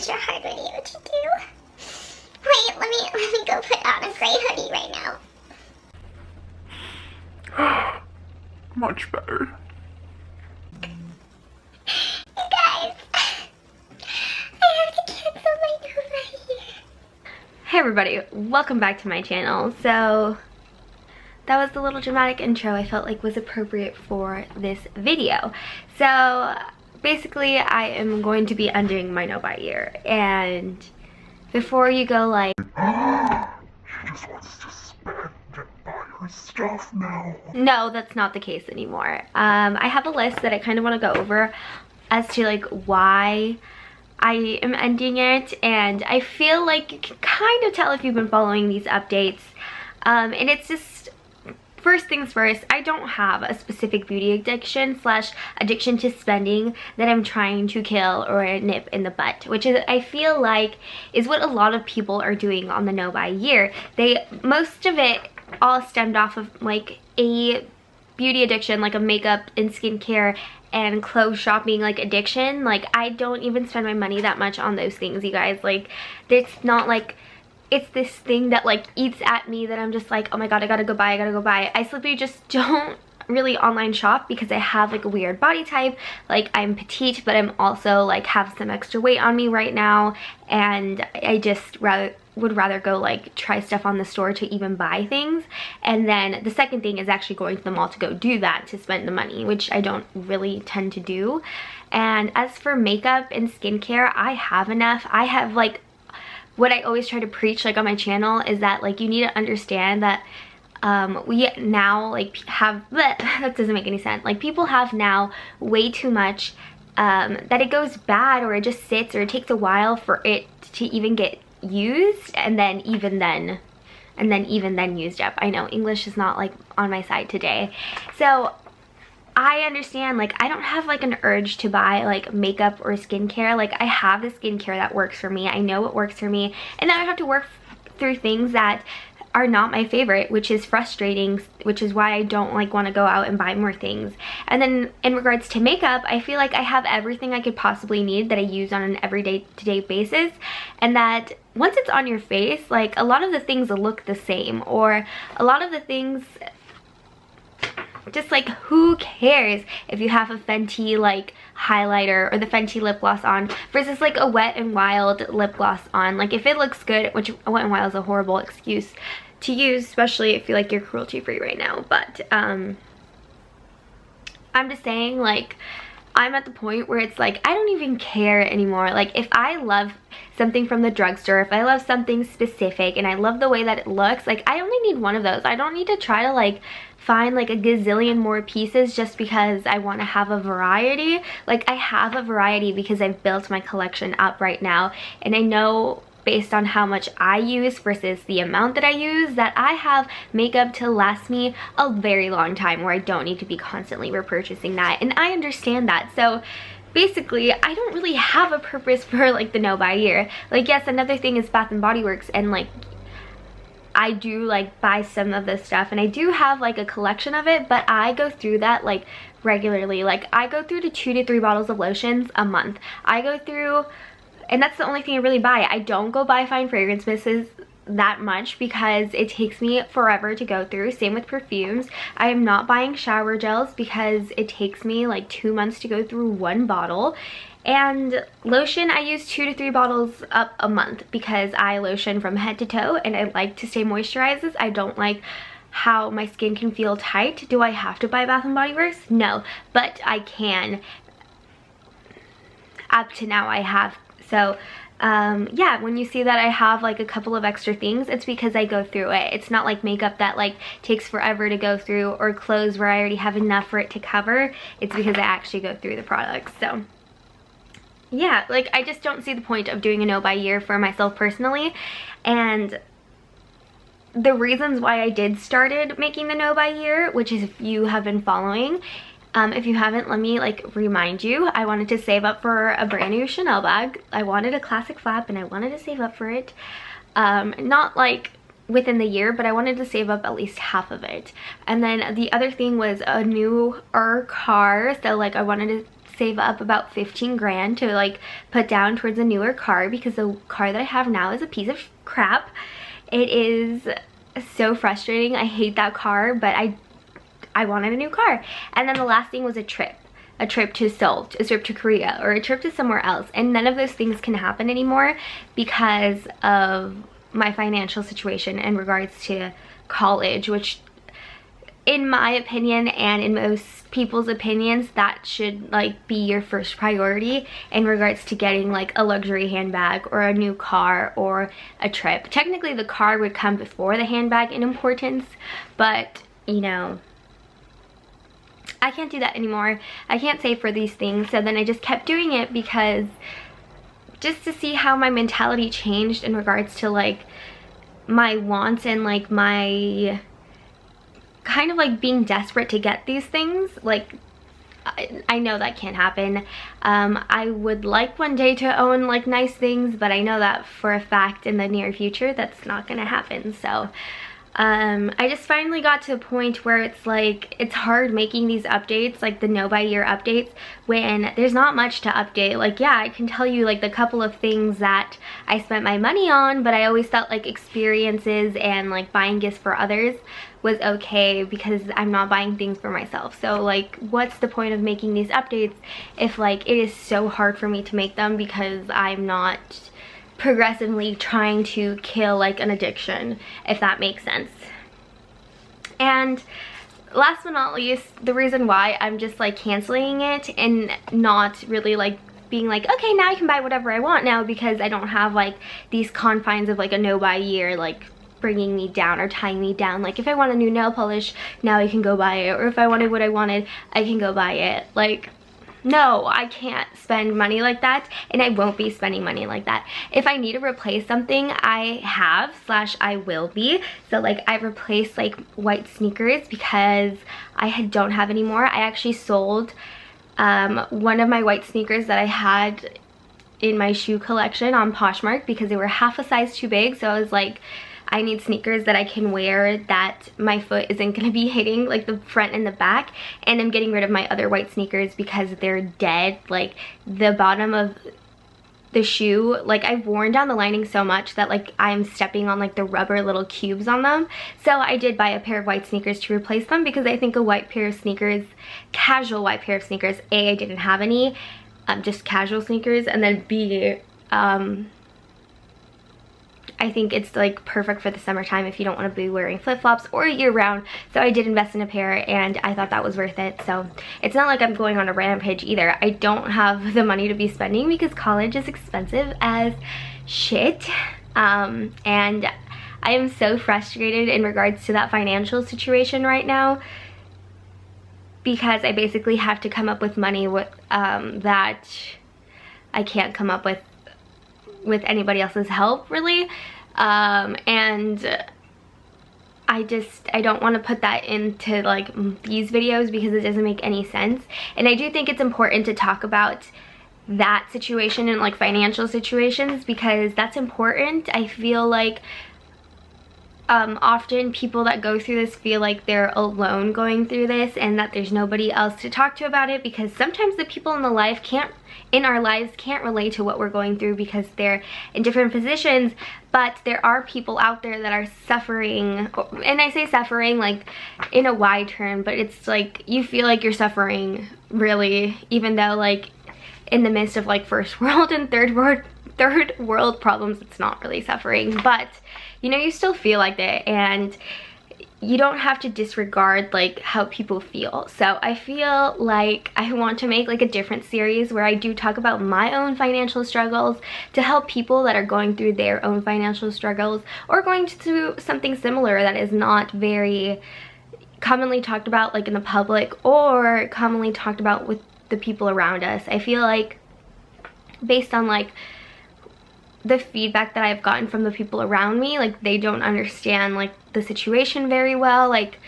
extra hard video to do. Wait, let me go put on a gray hoodie right now. Much better. You guys, I have to cancel my Nova here. Hey everybody, welcome back to my channel. So that was the little dramatic intro I felt like was appropriate for this video. So basically I am going to be undoing my no-buy year, and before you go like, She just wants to spend and buy her stuff now. no, that's not the case anymore. I have a list that I kind of want to go over as to like why I am ending it, and I feel like you can kind of tell if you've been following these updates. And it's just, first things first, I don't have a specific beauty addiction / addiction to spending that I'm trying to kill or nip in the butt, which is, I feel like, is what a lot of people are doing on the no-buy year. Most of it all stemmed off of like a beauty addiction, like a makeup and skincare and clothes shopping like addiction. Like, I don't even spend my money that much on those things, you guys. Like, it's not like it's this thing that like eats at me that I'm just like, oh my god, I gotta go buy. I simply just don't really online shop because I have like a weird body type. Like, I'm petite, but I'm also like have some extra weight on me right now, and I just would rather go like try stuff on the store to even buy things. And then the second thing is actually going to the mall to go do that, to spend the money, which I don't really tend to do. And as for makeup and skincare, I have enough. I have like, what I always try to preach like on my channel is that like you need to understand that we now like have, that doesn't make any sense. Like, people have now way too much that it goes bad, or it just sits, or it takes a while for it to even get used, and then even then used up. I know English is not like on my side today. So I understand, like, I don't have like an urge to buy like makeup or skincare. Like, I have the skincare that works for me. I know what works for me, and then I have to work through things that are not my favorite, which is frustrating, which is why I don't like want to go out and buy more things. And then in regards to makeup, I feel like I have everything I could possibly need that I use on an everyday to day basis, and that once it's on your face, like, a lot of the things look the same, or a lot of the things just like, who cares if you have a Fenty like highlighter or the Fenty lip gloss on versus like a Wet n Wild lip gloss on. Like, if it looks good, which Wet n Wild is a horrible excuse to use, especially if you like you're cruelty free right now, but I'm just saying, like, I'm at the point where it's like I don't even care anymore. Like, if I love something from the drugstore, if I love something specific and I love the way that it looks, like, I only need one of those. I don't need to try to like find like a gazillion more pieces just because I want to have a variety. Like, I have a variety because I've built my collection up right now, and I know based on how much I use versus the amount that I use, that I have makeup to last me a very long time, where I don't need to be constantly repurchasing that, and I understand that. So basically, I don't really have a purpose for like the no-buy year. Like, yes, another thing is Bath and Body Works, and like I do like buy some of this stuff, and I do have like a collection of it, but I go through that like regularly. Like, I go through 2 to 3 bottles of lotions a month. I go through, and that's the only thing I really buy. I don't go buy fine fragrance misses that much because it takes me forever to go through. Same with perfumes. I am not buying shower gels because it takes me like 2 months to go through 1 bottle. And lotion, I use 2 to 3 bottles up a month because I lotion from head to toe, and I like to stay moisturized. I don't like how my skin can feel tight. Do I have to buy Bath and Body Works? No, but I can. Up to now I have. So yeah, when you see that I have like a couple of extra things, it's because I go through it. It's not like makeup that like takes forever to go through, or clothes where I already have enough for it to cover. It's because I actually go through the products. So yeah, like, I just don't see the point of doing a no-buy year for myself personally. And the reasons why I did started making the no-buy year, which is, if you have been following, if you haven't, let me like remind you. I wanted to save up for a brand new Chanel bag. I wanted a classic flap, and I wanted to save up for it. Not like within the year, but I wanted to save up at least half of it. And then the other thing was a newer car, so like I wanted to save up about 15 grand to like put down towards a newer car, because the car that I have now is a piece of crap. It is so frustrating. I hate that car, but I wanted a new car. And then the last thing was a trip to Seoul, a trip to Korea, or a trip to somewhere else. And none of those things can happen anymore because of my financial situation in regards to college, which in my opinion and in most people's opinions, that should like be your first priority in regards to getting like a luxury handbag or a new car or a trip. Technically the car would come before the handbag in importance, but you know, I can't do that anymore. I can't save for these things. So then I just kept doing it because just to see how my mentality changed in regards to like my wants and like my kind of like being desperate to get these things. Like I know that can't happen. I would like one day to own like nice things, but I know that for a fact in the near future that's not gonna happen. So I just finally got to a point where it's like it's hard making these updates, like the no buy year updates, when there's not much to update. Like yeah, I can tell you like the couple of things that I spent my money on, but I always felt like experiences and like buying gifts for others was okay because I'm not buying things for myself. So like what's the point of making these updates if like it is so hard for me to make them because I'm not progressively trying to kill like an addiction, if that makes sense. And last but not least, the reason why I'm just like canceling it and not really like being like, okay, now I can buy whatever I want now because I don't have like these confines of like a no buy year like bringing me down or tying me down. Like if I want a new nail polish, now I can go buy it, or if I wanted what I wanted, I can go buy it. Like no, I can't spend money like that, and I won't be spending money like that. If I need to replace something, I have / I will be. So like I replaced like white sneakers because I don't have any more. I actually sold one of my white sneakers that I had in my shoe collection on Poshmark because they were half a size too big. So I was like, I need sneakers that I can wear that my foot isn't going to be hitting like the front and the back. And I'm getting rid of my other white sneakers because they're dead. Like the bottom of the shoe, like I've worn down the lining so much that like I'm stepping on like the rubber little cubes on them. So I did buy a pair of white sneakers to replace them because I think a white pair of sneakers, casual white pair of sneakers, A, I didn't have any, just casual sneakers, and then B, I think it's like perfect for the summertime if you don't want to be wearing flip-flops or year round. So I did invest in a pair and I thought that was worth it. So it's not like I'm going on a rampage either. I don't have the money to be spending because college is expensive as shit. And I am so frustrated in regards to that financial situation right now because I basically have to come up with money that I can't come up with anybody else's help really. And I don't want to put that into like these videos because it doesn't make any sense. And I do think it's important to talk about that situation and like financial situations because that's important. I feel like often people that go through this feel like they're alone going through this and that there's nobody else to talk to about it, because sometimes the people in our lives can't relate to what we're going through because they're in different positions. But there are people out there that are suffering, and I say suffering like in a wide term, but it's like you feel like you're suffering really, even though like in the midst of like first world and third world problems, it's not really suffering, but you know, you still feel like that, and you don't have to disregard like how people feel. So I feel like I want to make like a different series where I do talk about my own financial struggles to help people that are going through their own financial struggles or going through something similar that is not very commonly talked about like in the public or commonly talked about with the people around us. I feel like based on like the feedback that I've gotten from the people around me, like they don't understand like the situation very well, like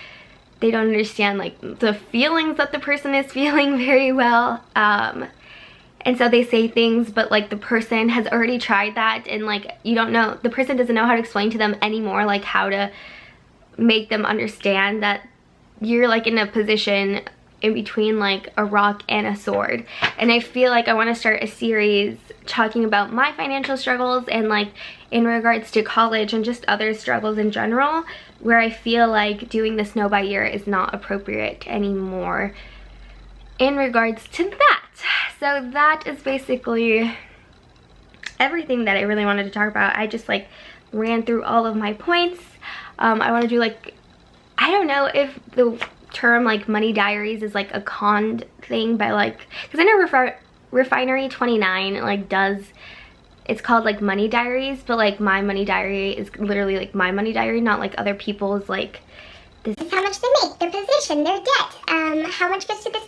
they don't understand like the feelings that the person is feeling very well, and so they say things but like the person has already tried that, and like you don't know, the person doesn't know how to explain to them anymore like how to make them understand that you're like in a position in between like a rock and a sword, and I feel like I want to start a series talking about my financial struggles and like in regards to college and just other struggles in general, where I feel like doing this no by year is not appropriate anymore in regards to that. So that is basically everything that I really wanted to talk about. I just like ran through all of my points. I want to do like, I don't know if the term like money diaries is like a con thing, but like, because I know Refinery 29 like does, it's called like money diaries, but like my money diary is literally like my money diary, not like other people's. Like this is how much they make, their position, their debt, how much goes to this,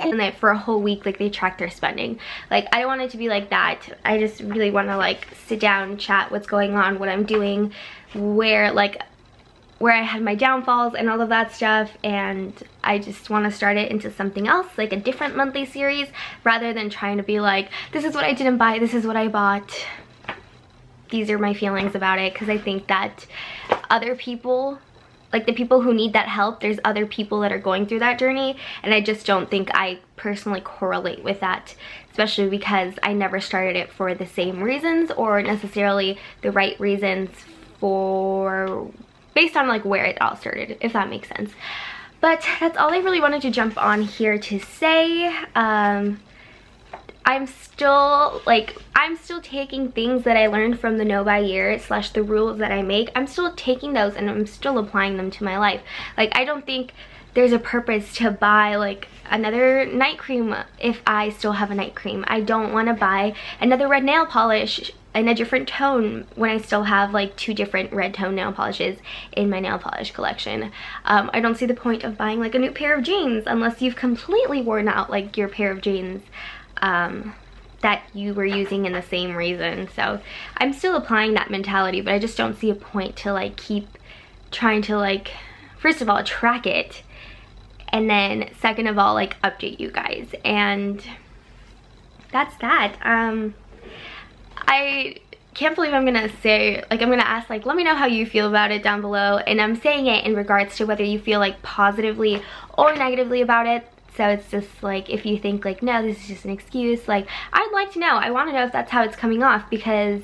and then for a whole week like they track their spending. Like I don't want it to be like that. I just really want to like sit down, chat what's going on, what I'm doing, where I had my downfalls and all of that stuff, and I just want to start it into something else, like a different monthly series, rather than trying to be like, this is what I didn't buy, this is what I bought, these are my feelings about it. Because I think that other people, like the people who need that help, there's other people that are going through that journey, and I just don't think I personally correlate with that, especially because I never started it for the same reasons or necessarily the right reasons for, based on like where it all started, if that makes sense. But that's all I really wanted to jump on here to say. I'm still taking things that I learned from the no buy year / the rules that I make. I'm still taking those and I'm still applying them to my life. Like I don't think there's a purpose to buy like another night cream if I still have a night cream. I don't want to buy another red nail polish in a different tone when I still have like 2 different red tone nail polishes in my nail polish collection. I don't see the point of buying like a new pair of jeans unless you've completely worn out like your pair of jeans that you were using in the same reason. So I'm still applying that mentality, but I just don't see a point to like keep trying to like, first of all, track it, and then second of all, like update you guys. And that's that. I can't believe I'm gonna say, like, I'm gonna ask, like, let me know how you feel about it down below, and I'm saying it in regards to whether you feel like positively or negatively about it. So it's just like, if you think like, no, this is just an excuse, like, I'd like to know. I want to know if that's how it's coming off, because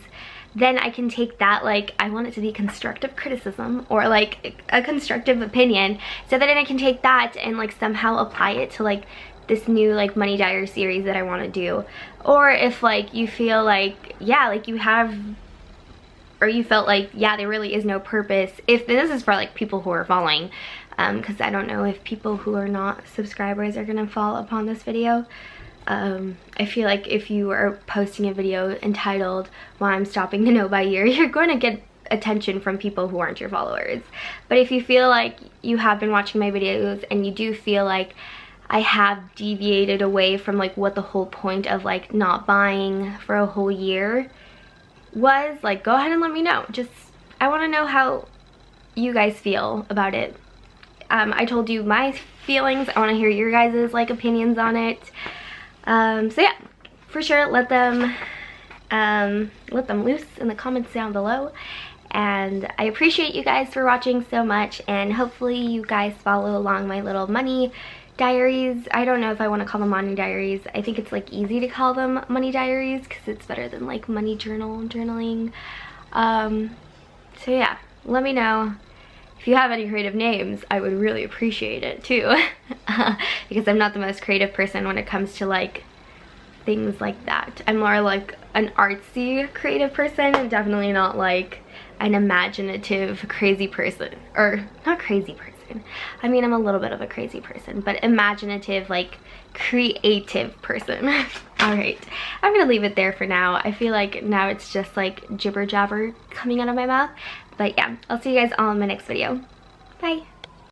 then I can take that, like, I want it to be constructive criticism or like a constructive opinion, so that I can take that and like somehow apply it to like this new like money diary series that I want to do. Or if like you feel like, yeah, like you have, or you felt like, yeah, there really is no purpose, if this is for like people who are following, because I don't know if people who are not subscribers are gonna fall upon this video. I feel like if you are posting a video entitled "Why I'm Stopping the No Buy Year," you're going to get attention from people who aren't your followers. But if you feel like you have been watching my videos and you do feel like I have deviated away from like what the whole point of like not buying for a whole year was, like, go ahead and let me know. Just, I want to know how you guys feel about it. I told you my feelings. I want to hear your guys' like opinions on it. So yeah, for sure, let them loose in the comments down below. And I appreciate you guys for watching so much, and hopefully you guys follow along my little money diaries. I don't know if I want to call them money diaries. I think it's like easy to call them money diaries because it's better than like money journaling. So yeah, let me know if you have any creative names. I would really appreciate it too. Because I'm not the most creative person when it comes to like things like that. I'm more like an artsy creative person, and definitely not like an imaginative crazy person. Or not crazy person, I mean, I'm a little bit of a crazy person, but imaginative, like creative person. All right, I'm gonna leave it there for now. I feel like now it's just like jibber jabber coming out of my mouth. But yeah, I'll see you guys all in my next video. Bye.